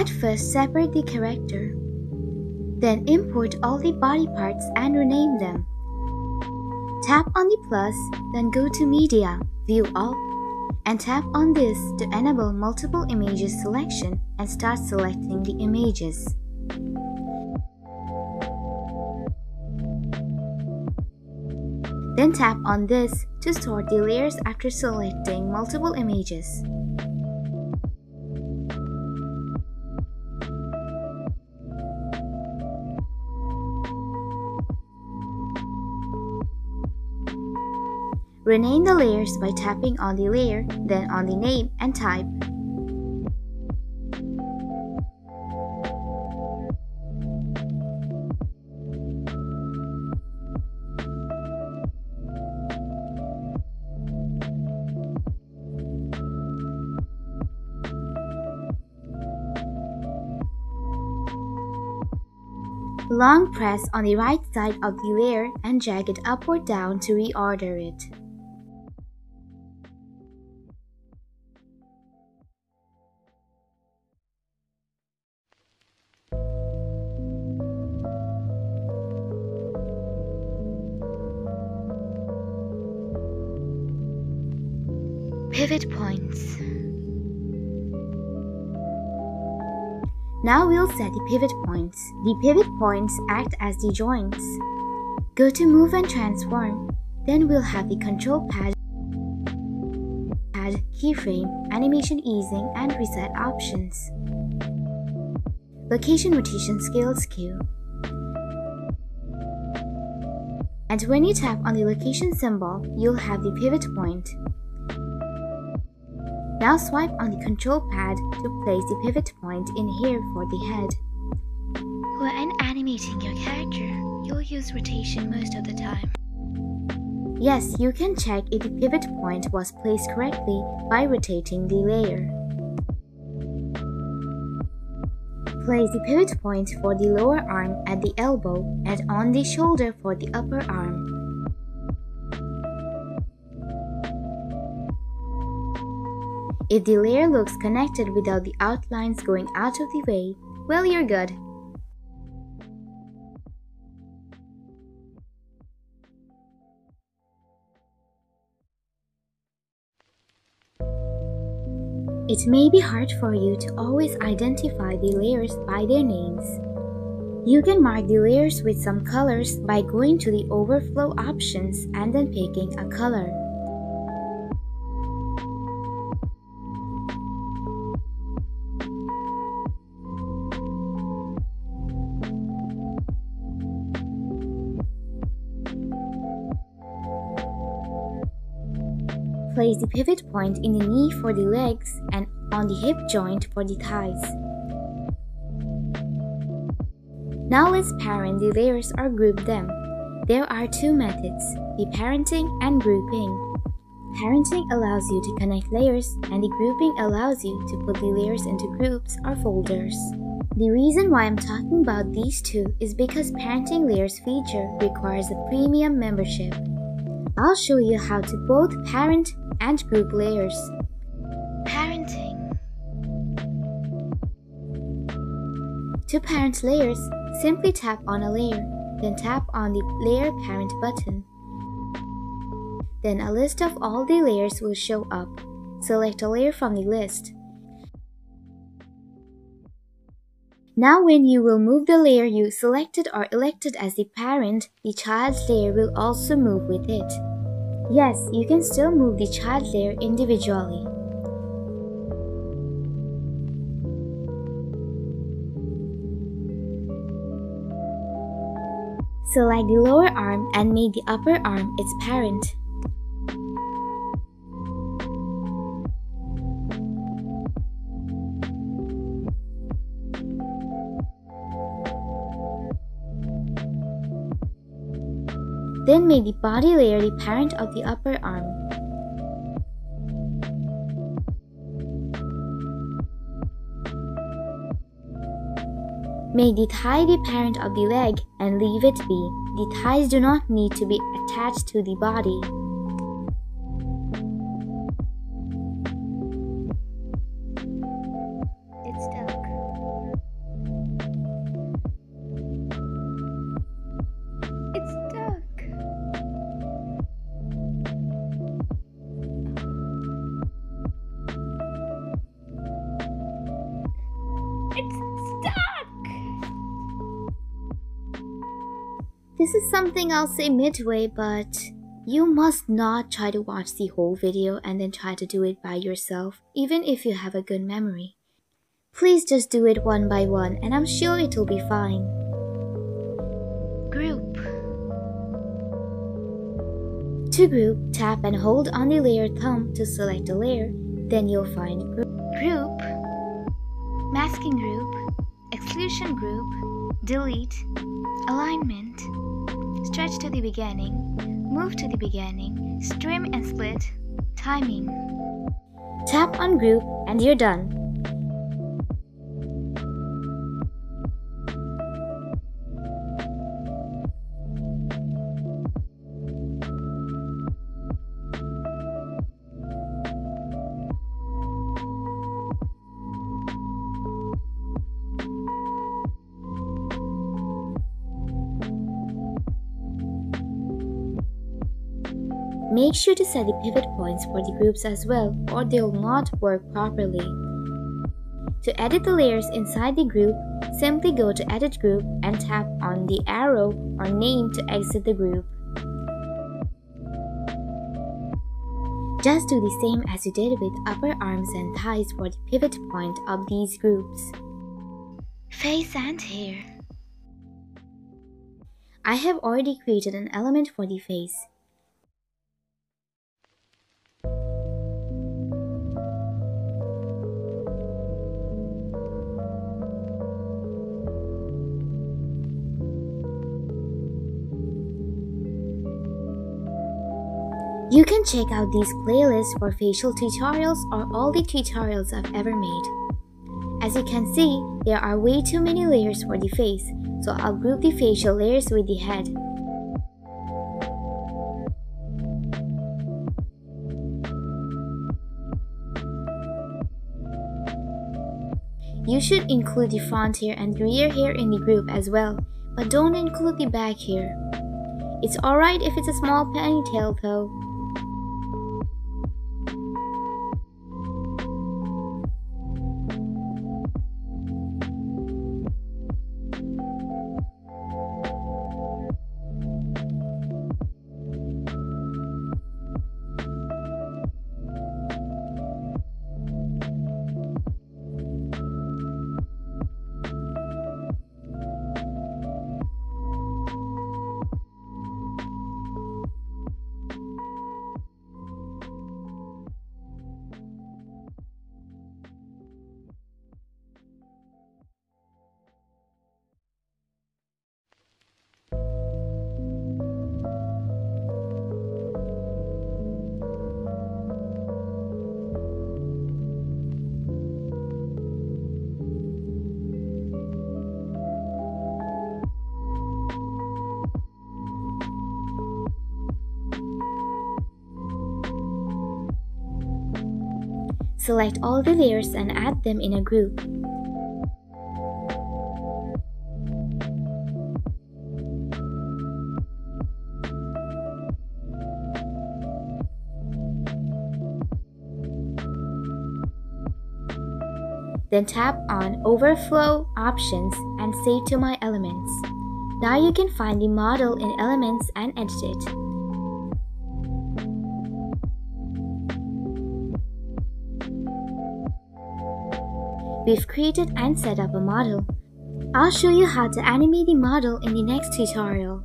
At first, separate the character. Then import all the body parts and rename them. Tap on the plus, then go to Media, View All, and tap on this to enable multiple images selection and start selecting the images. Then tap on this to sort the layers after selecting multiple images. Rename the layers by tapping on the layer, then on the name and type. Long press on the right side of the layer and drag it up or down to reorder it. Pivot points. Now we'll set the pivot points. The pivot points act as the joints. Go to Move and Transform. Then we'll have the Control Pad, Keyframe, Animation Easing, and Reset options. Location Rotation Scale Skew. And when you tap on the location symbol, you'll have the pivot point. Now swipe on the control pad to place the pivot point in here for the head. When animating your character, you'll use rotation most of the time. Yes, you can check if the pivot point was placed correctly by rotating the layer. Place the pivot point for the lower arm at the elbow and on the shoulder for the upper arm. If the layer looks connected without the outlines going out of the way, well, you're good. It may be hard for you to always identify the layers by their names. You can mark the layers with some colors by going to the overflow options and then picking a color. Place the pivot point in the knee for the legs and on the hip joint for the thighs. Now let's parent the layers or group them. There are two methods, the parenting and grouping. Parenting allows you to connect layers and the grouping allows you to put the layers into groups or folders. The reason why I'm talking about these two is because parenting layers feature requires a premium membership. I'll show you how to both parent and group layers. Parenting. To parent layers, simply tap on a layer, then tap on the Layer Parent button. Then a list of all the layers will show up. Select a layer from the list. Now when you will move the layer you selected or elected as the parent, the child's layer will also move with it. Yes, you can still move the child layer individually. Select the lower arm and make the upper arm its parent. Then make the body layer the parent of the upper arm. Make the thigh the parent of the leg and leave it be. The thighs do not need to be attached to the body. It's stuck. This is something I'll say midway, but you must not try to watch the whole video and then try to do it by yourself, even if you have a good memory. Please just do it one by one and I'm sure it'll be fine. Group. To group, tap and hold on the layer thumb to select a layer, then you'll find group. Group. Masking group. Exclusion group. Delete. Alignment. Stretch to the beginning. Move to the beginning. Trim and split. Timing. Tap on group and you're done. Make sure to set the pivot points for the groups as well, or they'll not work properly. To edit the layers inside the group, simply go to Edit Group and tap on the arrow or name to exit the group. Just do the same as you did with upper arms and thighs for the pivot point of these groups. Face and hair. I have already created an element for the face. You can check out these playlists for facial tutorials or all the tutorials I've ever made. As you can see, there are way too many layers for the face, so I'll group the facial layers with the head. You should include the front hair and rear hair in the group as well, but don't include the back hair. It's alright if it's a small ponytail though. Select all the layers and add them in a group. Then tap on Overflow Options and Save to My Elements. Now you can find the model in Elements and edit it. We've created and set up a model. I'll show you how to animate the model in the next tutorial.